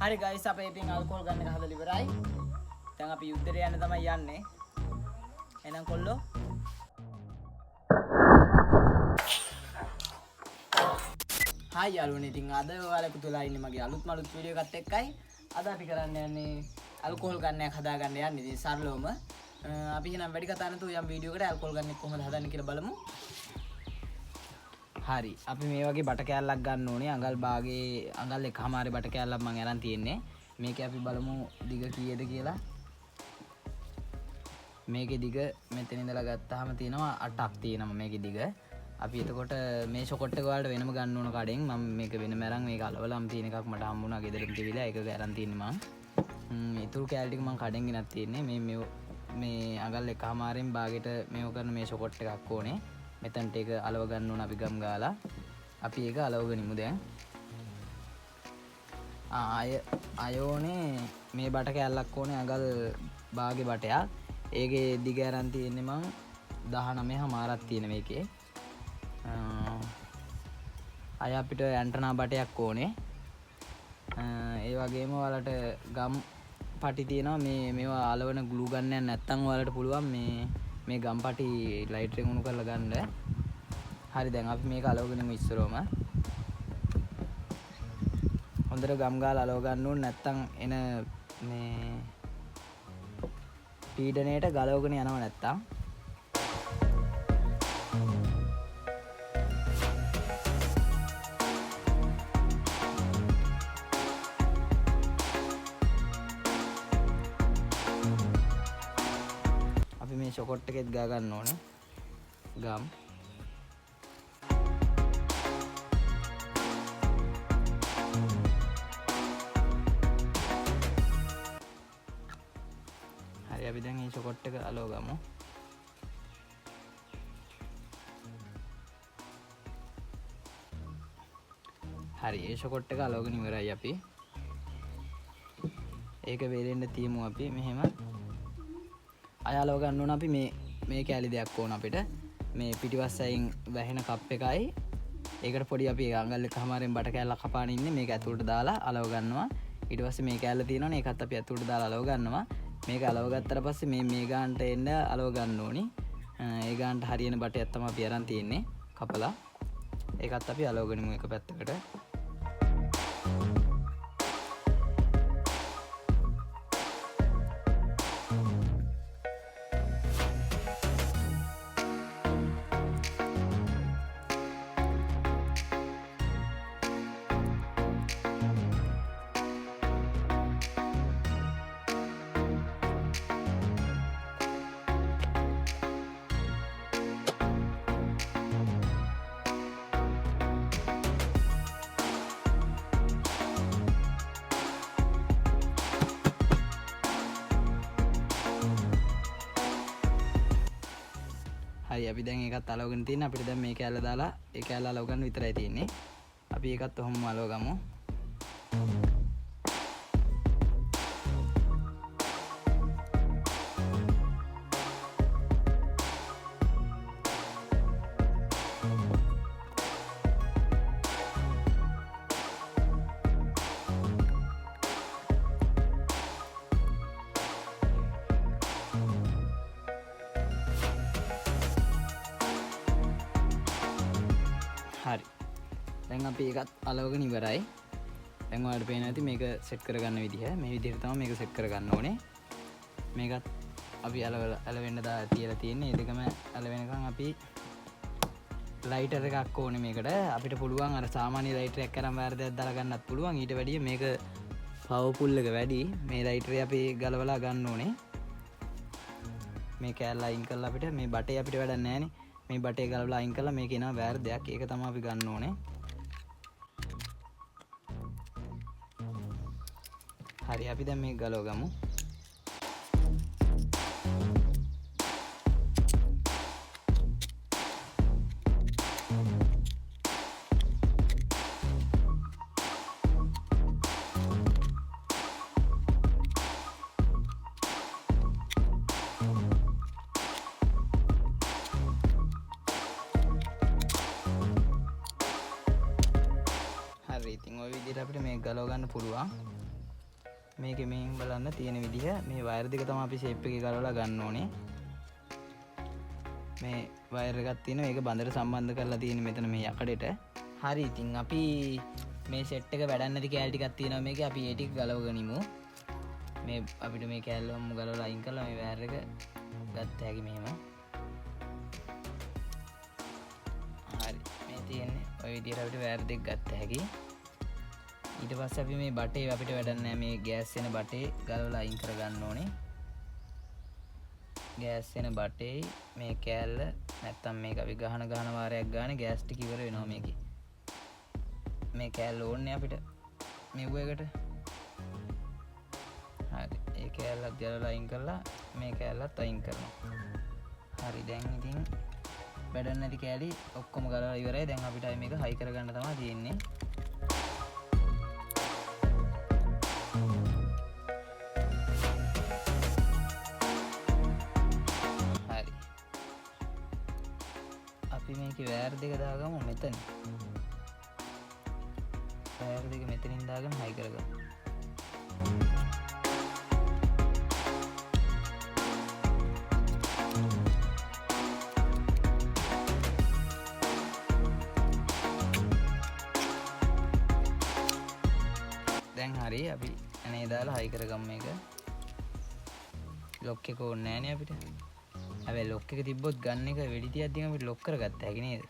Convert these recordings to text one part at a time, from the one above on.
හරි guys අපි ඉතින් alcohol ගන්න එක හදලා ඉවරයි. දැන් අපි යුද්ධයට යන්න තමයි යන්නේ. එහෙනම් කොල්ලෝ. හායි යාළුවනේ ඉතින් අද ඔයාලා එකතු වෙලා ඉන්නේ මගේ අලුත් වීඩියෝ එකත් එක්කයි. අද අපි කරන්න යන්නේ alcohol ගන්න එක හදා ගන්න යන්නේ. ඉතින් සරලවම අපි එහෙනම් වැඩි කතා නැතුව යම් වීඩියෝ එකකට alcohol ගන්න එක කොහොමද හදන්නේ කියලා බලමු. හරි අපි මේ වගේ බට කෑල්ලක් ගන්න ඕනේ. අඟල් භාගේ අඟල් එකමාරේ බට කෑල්ලක් මම අරන් තියෙන්නේ. මේකේ අපි බලමු දිග කීයද කියලා. මේකේ දිග මෙතන ඉඳලා ගත්තාම තියෙනවා 8ක් තියෙනවා මේකේ දිග. අපි එතකොට මේ ෂොකට් එක වලට වෙනම ගන්න ඕන කඩෙන් මම මේක වෙනම අරන් මේක අලවලම් තියෙන එකක් මට හම්බුණා ගෙදරින් තිබිලා ඒක අරන් තින්නේ මම. ඊතුරු කෑල්ල ටික මම කඩෙන් ගෙනත් තියෙන්නේ. මේ අඟල් එකමාරෙන් භාගෙට මේව කරන මේ ෂොකට් එකක් ඕනේ. මෙතනට ඒක අලව ගන්න ඕන අපි ගම් ගාලා. අපි ඒක අලව ගනිමු දැන්. අයෝනේ මේ බට කෑල්ලක් ඕනේ අඟල් භාගේ බටයක්. ඒකේ දිග අරන් තියෙන්නේ මං 19මාරක් තියෙන මේකේ. අය අපිට ඇන්ටනා බටයක් ඕනේ. ඒ වගේම ඔයාලට ගම් පටි තියෙනවා මේවා අලවන ග්ලූ ගන්න නැත්නම් ඔයාලට පුළුවන් මේ ගම් පටි ලයිට් එකෙන් උණු කරලා ගන්න. හරි දැන් අපි මේක අලවගෙනමු ඉස්සරෝම. හොඳට ගම් ගාලා අලව ගන්න ඕනේ නැත්නම් එන මේ පීඩණයට ගලවගෙන යනවා නැත්නම්. අපි මේ ෂොකට් එකෙත් ගා ගන්න ඕනේ. ගම් අපි දැන් මේ ෂොකට් එක අලව ගමු. හරි මේ ෂොකට් එක අලවගෙන ඉවරයි අපි. ඒක වේලෙන්න තියමු අපි මෙහෙම. අය අලව ගන්න ඕන අපි මේ කැලි දෙයක් ඕන අපිට. මේ පිටිපස්සෙන් වැහෙන කප් එකයි. ඒකට පොඩි අපි අඟල් එකමාරෙන් බට කෑල්ලක් කපාගෙන ඉන්නේ. මේක ඇතුළට දාලා අලව ගන්නවා. ඊට පස්සේ මේ කෑල්ල තියෙනවනේ ඒකත් අපි ඇතුළට දාලා අලව ගන්නවා. මේක අලව ගත්තට පස්සේ මේ ගානට එන්න අලව ගන්න ඕනි. ඒ ගානට හරියන බටයක් තමයි අපි අරන් තියෙන්නේ කපලා. ඒකත් අපි අලව ගනිමු එක පැත්තකට. හරි අපි දැන් ඒකත් අලවගෙන තියෙන අපිට දැන් මේ කෑල්ල දාලා ඒ කෑල්ල අලව ගන්න විතරයි තියෙන්නේ. අපි ඒකත් ඔහොම අලව ගමු. හරි දැන් අපි ඒකත් අලවගෙන ඉවරයි. දැන් ඔයාලට පේනවා ඇති මේක සෙට් කරගන්න විදිහ. මේ විදිහට තමයි මේක සෙට් කරගන්න ඕනේ. මේකත් අපි අලවෙන්න තියලා තියෙන්නේ. ඒ දෙකම අලවෙනකන් අපි ලයිටර් එකක් ඕනේ මේකට. අපිට පුළුවන් අර සාමාන්‍ය ලයිටර් එකක් කරන් වයර් දෙකක් දාලා ගන්නත් පුළුවන්. ඊට වැඩිය මේක පවර්ෆුල් එක වැඩි. මේ ලයිටරේ අපි ගලවලා ගන්න ඕනේ. මේ කෑල්ල අයින් කරලා අපිට මේ බටේ අපිට වැඩක් නැහැ නේ. මේ බටේ ගලවලා අයින් කරලා මේක එනවා වයර් දෙයක්. ඒක තමයි අපි ගන්න ඕනේ. හරි අපි දැන් මේක ගලව ගමු. ඉතින් ওই විදිහට අපිට මේක ගලව ගන්න පුළුවන්. මේකේ මෙන් බලන්න තියෙන විදිහ මේ වයර් දෙක තමයි අපි ෂේප් එකේ ගලවලා ගන්න ඕනේ. මේ වයර් එකක් තියෙනවා ඒක බඳට සම්බන්ධ කරලා තියෙන්නේ මෙතන මේ යකඩෙට. හරි ඉතින් අපි මේ සෙට් එක වැඩක් නැති කෑලි ටිකක් තියෙනවා මේකේ අපි ඒ ටික ගලව ගනිමු. මේ අපිට මේ කෑල්ලම ගලවලා අයින් කරලා මේ වයර් එක ගත්ත හැකි මෙහෙම. හරි මේ තියෙන්නේ ඔය විදිහට අපිට වයර් දෙක ගත්ත හැකි. ඊට පස්සේ අපි මේ බටේ අපිට වැඩක් නැහැ මේ ගෑස් වෙන බටේ ගලවලා අයින් කර ගන්න ඕනේ. ගෑස් වෙන බටේ මේ කෑල්ල නැත්තම් මේක අපි ගහන වාරයක් ගානේ ගෑස් ටික ඉවර වෙනවා මේකේ. මේ කෑල්ල ඕනේ අපිට මෙව එකට. හරි ඒ කෑල්ලත් ගලවලා අයින් කරලා මේ කෑල්ලත් අයින් කරනවා. හරි දැන් ඉතින් වැඩක් නැති කෑලි ඔක්කොම ගලවලා ඉවරයි. දැන් අපිට මේක හයි කරගන්න තමයි තියෙන්නේ. මේකේ වයර් දෙක දාගමු මෙතන. වයර් දෙක මෙතනින් දාගෙන හයි කරගමු. දැන් හරි අපි එනේ දාලා හයි කරගමු මේක. ලොක් එක ඕනේ නැහැ නේ අපිට. හැබැයි ලොක් එක තිබ්බොත් ගන්න එක වෙඩි තියද්දී අපිට ලොක් කරගත්ත හැකි නේද?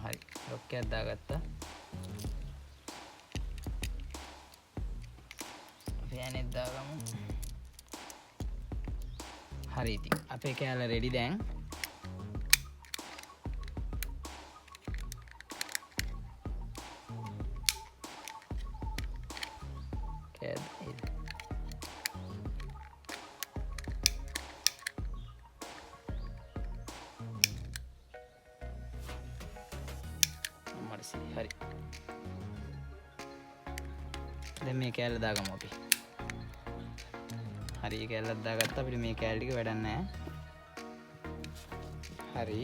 හරි ලොක් එකක් දාගත්තා. ෆෑන් එක දාගමු. හරි ඉතින් අපේ කෑල්ල රෙඩි දැන්. හරි දැන් මේ කෑල්ල දාගමු අපි. හරි ඒ කෑල්ලක් දාගත්තා. අපිට මේ කෑල්ල ටික වැඩක් නැහැ. හරි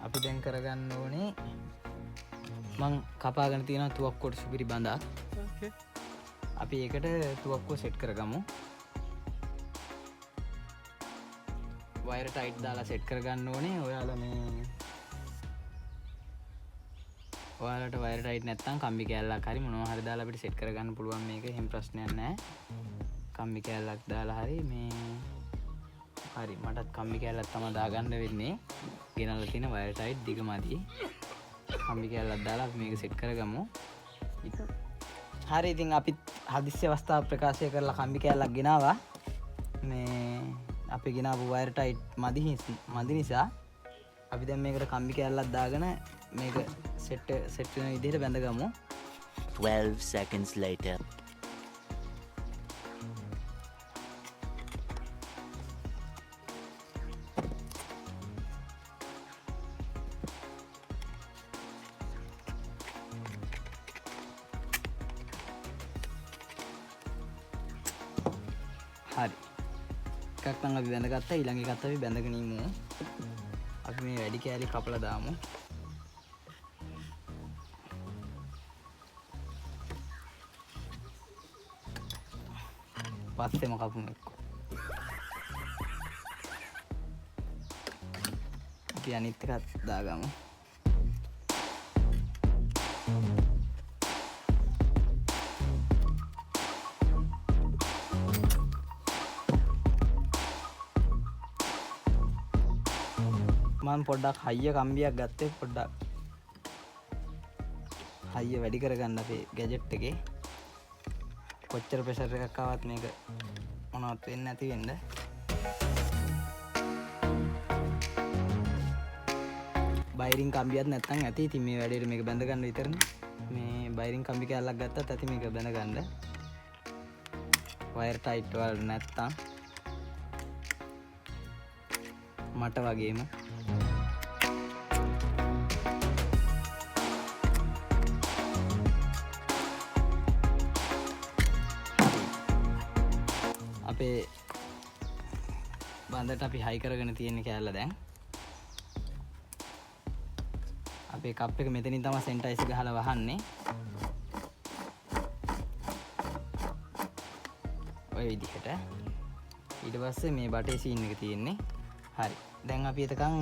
අපි දැන් කරගන්න ඕනේ මං කපාගෙන තියෙනවා තුවක්කුවට සුපිරි බඳක්. අපි ඒකට තුවක්කුව සෙට් කරගමු. වයර් ටයිට් දාලා සෙට් කරගන්න ඕනේ. ඔයාලට වයර් ටයිට් නැත්නම් කම්බි කෑල්ලක් හරි මොනවා හරි දාලා අපිට සෙට් කරගන්න පුළුවන් මේක. එහෙම ප්‍රශ්නයක් නැහැ. කම්බි කෑල්ලක් දාලා හරි මේ හරි මටත් කම්බි කෑල්ලක් තමයි දාගන්න වෙන්නේ. ගෙනල්ලා තියෙන වයර් ටයිට් දිගමදි. කම්බි කෑල්ලක් දාලා අපි මේක සෙට් කරගමු. හරි ඉතින් අපි හදිස්සි අවස්ථාව ප්‍රකාශය කරලා කම්බි කෑල්ලක් ගෙනාවා. මේ අපි ගෙනාවු වයර් ටයිට් මදි නිසා අපි දැන් මේකට කම්බි කෑල්ලක් දාගෙන මේක සෙට් වෙන විදිහට බැඳගමු. 12 seconds later. හරි එකක් නම් අපි බැඳගත්තා. ඊළඟ එකත් අපි බැඳගෙන ඉමු. අපි මේ වැඩි කෑලි කපලා දාමු. පස්සෙම කපමු එක්ක. අපි අනිත් එකත් දාගමු. මම පොඩ්ඩක් හයිය කම්බියක් ගත්තේ. පොඩ්ඩක් හයිය වැඩි කරගන්න අපේ ගැජට් එකේ. කොච්චර ප්‍රෙෂර් එකක් ආවත් මේක මොනවත් වෙන්නේ නැති වෙන්න. බයිරින් කම්බියක් නැත්නම් ඇති. ඉතින් මේ වැඩේට මේක බැඳ ගන්න විතරනේ. මේ බයිරින් කම්බි කෑල්ලක් ගත්තත් ඇති මේක බැඳ ගන්න. වයර් ටයිට් වල නැත්නම් මට වගේම අපේ බඳට අපි හයි කරගෙන තියෙන කෑල්ල දැන් අපි අපේ කප් එක මෙතනින් තමයි සෙන්ටරයිස් ගහලා වහන්නේ. ඔය විදිහට. ඊට පස්සේ මේ බටේ සීන් එක තියෙන්නේ. හරි. දැන් අපි එතකන්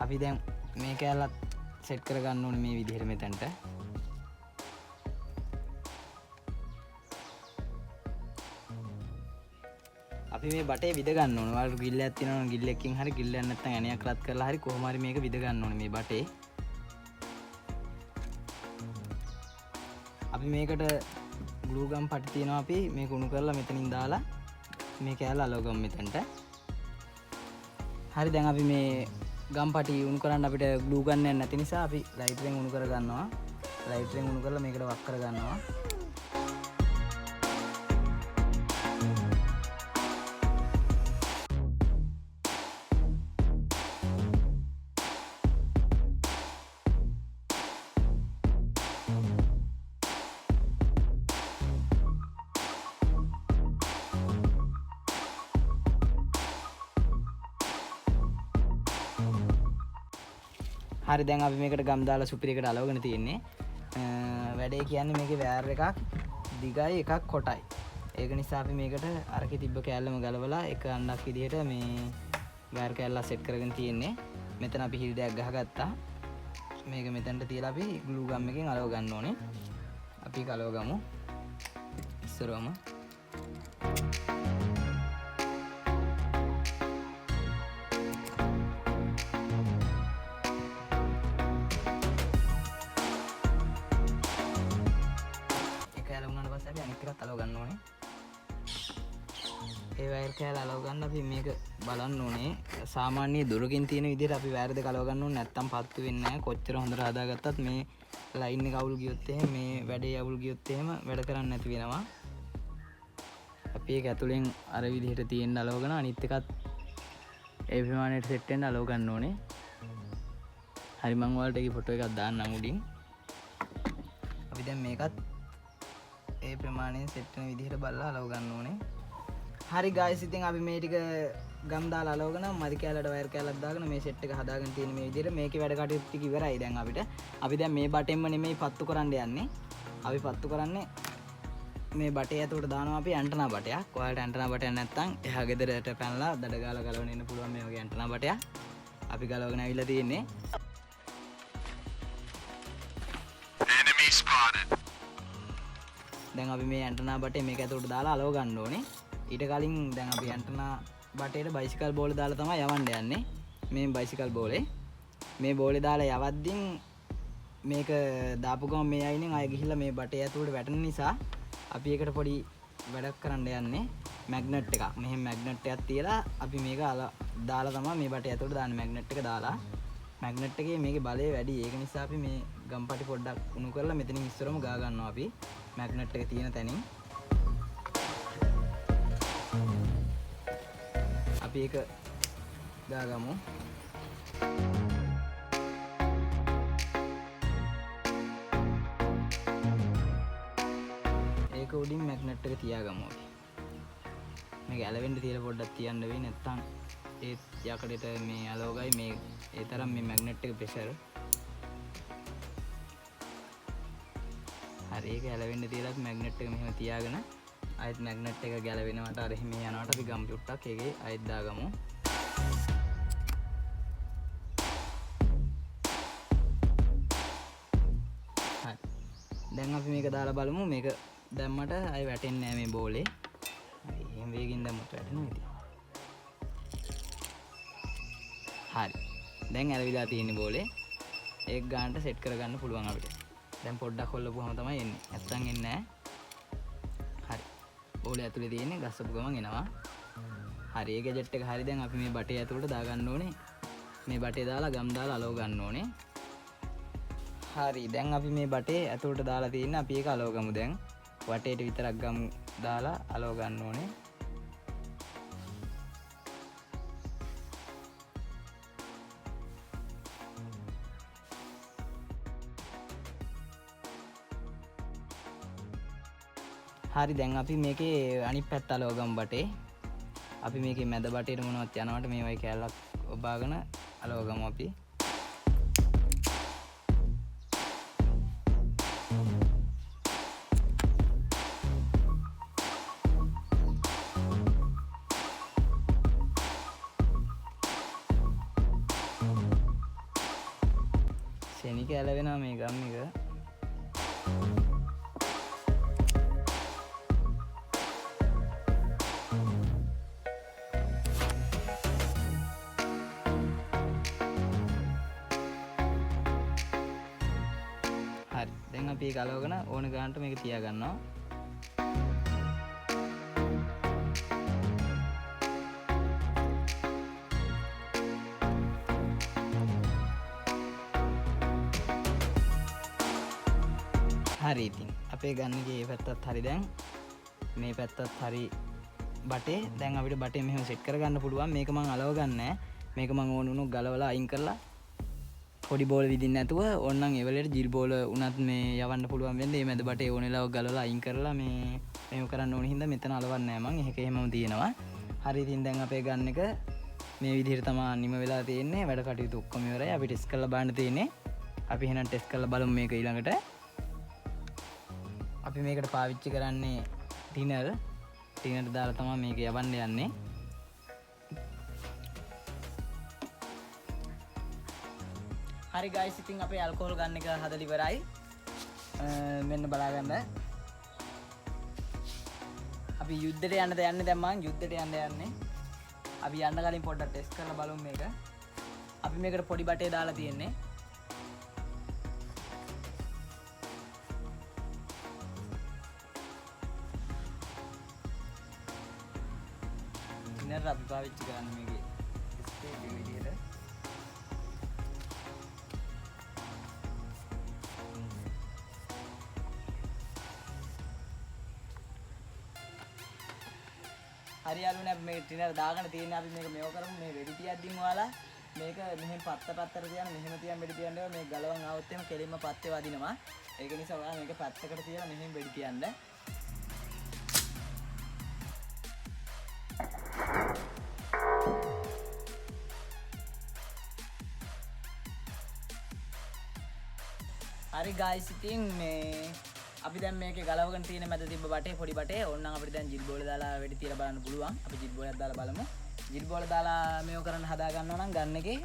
අපි දැන් මේ කැලලත් සෙට් කරගන්න ඕනේ මේ විදිහට මෙතනට. අපි මේ බටේ විද ගන්න ඕනේ. ඔයාලට ගිල්ලයක් තියෙනවා නම් ගිල්ලකින් හරි ගිල්ලයක් නැත්නම් ඇණයක් රත් කරලා හරි කොහොම හරි මේක විද ගන්න ඕනේ මේ බටේ. අපි මේකට ග්ලූ ගම් පටි තියෙනවා අපි මේක උණු කරලා මෙතනින් දාලා මේ කැලල අලවගමු මෙතනට. හරි දැන් අපි මේ ගම් පටි උණු කරන්න අපිට ග්ලූ ගන්න නැති නිසා අපි ලයිටරෙන් උණු කර ගන්නවා. ලයිටරෙන් උණු කරලා මේකට වක් කර ගන්නවා. හරි දැන් අපි මේකට ගම් දාලා සුපිරියකට අලවගෙන තියෙන්නේ. වැඩේ කියන්නේ මේකේ වෑර් එකක් දිගයි එකක් කොටයි. ඒක නිසා අපි මේකට අරකේ තිබ්බ කෑල්ලම ගලවලා එක අණ්ඩක් විදිහට මේ වෑර් කෑල්ල සෙට් කරගෙන තියෙන්නේ. මෙතන අපි හිල් දෙයක් ගහගත්තා. මේක මෙතනට තියලා අපි ග්ලූ ගම් එකෙන් අලව ගන්න ඕනේ. අපි ඒක අලව ගමු. ඉස්සරවම අලව ගන්න ඕනේ. ඒ වයර් කෑල්ල අලව ගන්න අපි මේක බලන්න ඕනේ. සාමාන්‍ය දුරකින් තියෙන විදිහට අපි වයර් දෙක අලව ගන්න ඕනේ. නැත්තම් පත්තු වෙන්නේ නැහැ. කොච්චර හොඳට හදාගත්තත් මේ ලයින් එක අවුල් ගියොත් එහෙම මේ වැඩේ අවුල් ගියොත් එහෙම වැඩ කරන්නේ නැති වෙනවා. අපි ඒක ඇතුලෙන් අර විදිහට තියෙන්න අලවගෙන අනිත් එකත් ඒ ප්‍රමාණයට සෙට් වෙන්න අලව ගන්න ඕනේ. හරි මම ඔයාලට ඒකේ ෆොටෝ එකක් දාන්නම් උඩින්. අපි දැන් මේකත් ඒ ප්‍රමාණයෙන් සෙට් වෙන විදිහට බලලා අලව ගන්න ඕනේ. හරි ගායිස් ඉතින් අපි මේ ටික ගම් දාලා අලවගෙන මදි කැලලට වයර් කැලලක් දාගෙන මේ සෙට් එක හදාගෙන තියෙන මේ විදිහට මේකේ වැඩ කටයුතු ටික ඉවරයි දැන් අපිට. අපි දැන් මේ බටෙන්ම නෙමෙයි පත්තු කරන්න යන්නේ. අපි පත්තු කරන්නේ මේ බටේ ඇතුලට දානවා අපි ඇන්ටනා බටයක්. ඔයාලට ඇන්ටනා බටයක් නැත්නම් එහා ගෙදරට පැනලා දඩ ගාලා ගලවගෙන ඉන්න පුළුවන් මේ වගේ ඇන්ටනා බටයක්. අපි ගලවගෙන ආවිල්ලා තියෙන්නේ. Enemy spotted. දැන් අපි මේ ඇන්ටනා බටේ මේක ඇතුලට දාලා අලව ගන්න ඕනේ. ඊට කලින් දැන් අපි ඇන්ටනා බටේට බයිසිකල් බෝලේ දාලා තමයි යවන්න යන්නේ. මේ බයිසිකල් බෝලේ. මේ බෝලේ දාලා යවද්දින් මේක දාපු ගමන් මේ අයිනෙන් ආයෙ ගිහිල්ලා මේ බටේ ඇතුලට වැටෙන නිසා අපි ඒකට පොඩි වැඩක් කරන්න යන්නේ. මැග්නට් එකක්. මෙහෙම මැග්නට් එකක් තියලා අපි මේක දාලා තමයි මේ බටේ ඇතුලට දාන්නේ. මැග්නට් එක දාලා මැග්නට් එකේ මේකේ බලය වැඩි. ඒක නිසා අපි මේ ගම්පටි පොඩ්ඩක් උණු කරලා මෙතනින් ඉස්සරම ගා ගන්නවා අපි. මැග්නට් එක තියෙන තැනින් අපි ඒක දාගමු. ඒක උඩින් මැග්නට් එක තියාගමු අපි. මේක ඇලවෙන්න තියලා පොඩ්ඩක් තියන්න වෙයි නැත්නම් ඒ යකඩේට මේ අලෝගයි මේ ඒ තරම් මේ මැග්නට් එක ප්‍රෙෂර්. හරි ඒක ඇලවෙන්න තියලා අපි මැග්නට් එක මෙහෙම තියාගෙන ආයෙත් මැග්නට් එක ගැලවෙනවට අර එහෙම යනවට අපි ගම් චුට්ටක් ඒකේ ආයෙත් දාගමු. හරි. දැන් අපි මේක දාලා බලමු. මේක දැම්මට ආයෙ වැටෙන්නේ නැහැ මේ බෝලේ. හරි. එහෙම වේගින් දැම්මොත් වැටෙනවා ඉතින්. හරි. දැන් ඇලවිලා තියෙන බෝලේ ඒක ගන්නට සෙට් කරගන්න පුළුවන් අපිට. දැන් පොඩ්ඩක් හොල්ලපුවම තමයි එන්නේ. නැත්තම් එන්නේ නැහැ. හරි. බෝලේ ඇතුලේ තියෙන්නේ ගස්සපු ගමන් එනවා. හරි. ඒ ගැජට් එක හරි. දැන් අපි මේ බටේ ඇතුලට දාගන්න ඕනේ. මේ බටේ දාලා ගම් දාලා අලව ගන්න ඕනේ. හරි. දැන් අපි මේ බටේ ඇතුලට දාලා තියෙන්නේ. අපි ඒක අලව ගමු දැන්. වටේට විතරක් ගම් දාලා අලව ගන්න ඕනේ. හරි දැන් අපි මේකේ අනිත් පැත්ත අලව ගමු බටේ. අපි මේකේ මැද බටේට මොනවත් යනවට මේ වගේ කැලලක් ඔබාගෙන අලව ගමු අපි. ශනික ඇලවෙනවා මේ ගම් එක. හරි දැන් අපි ඒක අලවගෙන ඕන ගානට මේක තියාගන්නවා. හරි ඉතින් අපේ ගන්නගේ ඒ පැත්තත් හරි දැන් මේ පැත්තත් හරි බටේ දැන් අපිට බටේ මෙහෙම සෙට් කරගන්න පුළුවන්. මේක මම අලව ගන්නෑ. මේක මම ඕන උණු ගලවලා අයින් කරලා පොඩි බෝල විදින්න නැතුව ඕනනම් ඒ වෙලේට ජිල් බෝල උනත් මේ යවන්න පුළුවන් වෙන්නේ. මේ මැද බටේ ඕන වෙලාවක ගලවලා අයින් කරලා මේ මේක කරන්න ඕන හින්දා මෙතන අලවන්නේ නෑ මම. ඒක එහෙමම තියෙනවා. හරි ඉතින් දැන් අපේ ගන්න එක මේ විදිහට තමයි නිම වෙලා තියෙන්නේ. වැඩ කටයුතු ඔක්කොම ඉවරයි. අපි ටෙස්ට් කරලා බලන්න තියෙන්නේ. අපි එහෙනම් ටෙස්ට් කරලා බලමු මේක ඊළඟට. අපි මේකට පාවිච්චි කරන්නේ ටිනර් දාලා තමයි මේක යවන්න යන්නේ. හරි ගයිස් ඉතින් අපේ ඇල්කොහොල් ගන්න එක හදලා ඉවරයි. මෙන්න බලාගන්න. අපි යුද්ධයට යන්නද යන්නේ දැන් මං යුද්ධයට යන්නේ. අපි යන්න කලින් පොඩ්ඩක් ටෙස්ට් කරලා බලමු මේක. අපි මේකට පොඩි බටේ දාලා තියෙන්නේ. ටිනර් අපි පාවිච්චි කරන්න මේකේ ස්ටේජ් එක විදියට. හරි යාළුවනේ අපි මේ ටිනර් දාගෙන තියෙන්නේ. අපි මේක මෙව කරමු. මේ වෙඩි තියද්දිම ඔයාලා මේක මෙහෙම පැත්තට තියන්න මෙහෙම තියන් වෙඩි තියන්න ඕනේ. මේ ගලවන් ආවොත් එහෙම කෙලින්ම පත්තේ වදිනවා. ඒක නිසා ඔයාලා මේක පැත්තකට තියලා මෙහෙම වෙඩි තියන්න. හරි ගයිස් ඉතින් මේ අපි දැන් මේකේ ගලවගෙන තියෙන මැද තිබ්බ බටේ පොඩි බටේ ඕනනම් අපිට දැන් ජිල් බෝල දාලා වෙඩි තියලා බලන්න පුළුවන්. අපි ජිල් බෝලයක් දාලා බලමු. ජිල් බෝල දාලා මේව කරන්න හදා ගන්නවා නම් ගන්න එකේ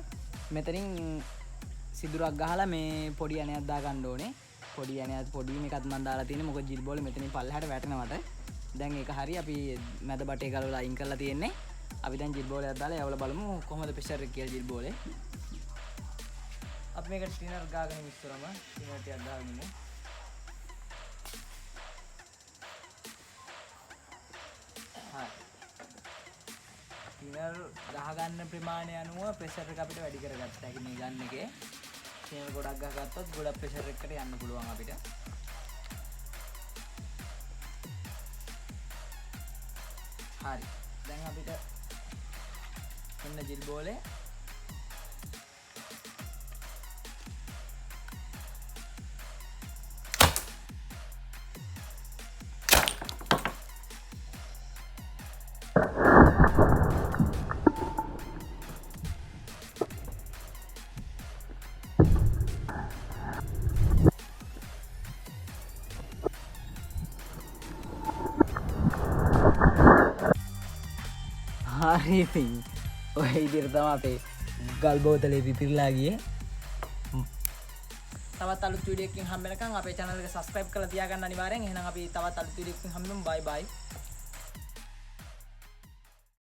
මෙතනින් සිදුරක් ගහලා මේ පොඩි ඇණයක් දා ගන්න ඕනේ. පොඩි ඇණයක් පොඩි මේකත් මම දාලා තියෙන්නේ. මොකද ජිල් බෝල මෙතනින් පල්ලෙහාට වැටෙනවට. දැන් ඒක හරි අපි මැද බටේ ගලවලා අයින් කරලා තියෙන්නේ. අපි දැන් ජිල් බෝලයක් දාලා යවලා බලමු කොහොමද ප්‍රෙෂර් එක කියලා ජිල් බෝලේ. අපි මේක ටිනර් ගාගෙන ඉස්සරම ටිනර් ටිකක් දාගෙන ඉමු. හරි. ටිනර් ගහ ගන්න ප්‍රමාණය අනුව ප්‍රෙෂර් එක අපිට වැඩි කරගත්තා. ඒක මේ ගන්න එකේ. ටිනර් ගොඩක් ගහගත්තොත් ගොඩක් ප්‍රෙෂර් එකකට යන්න පුළුවන් අපිට. හරි. දැන් අපිට මෙන්න ජිල් බෝලේ හරි ඉතින් ඔය විදිහට තමයි අපේ ගල් බෝතලේ පිපිරලා ගියේ. තවත් අලුත් වීඩියෝ එකකින් හම්බ වෙනකන් අපේ channel එක subscribe කරලා තියාගන්න අනිවාර්යෙන්. එහෙනම් අපි තවත් අලුත් වීඩියෝ එකකින් හම්බෙමු. bye bye.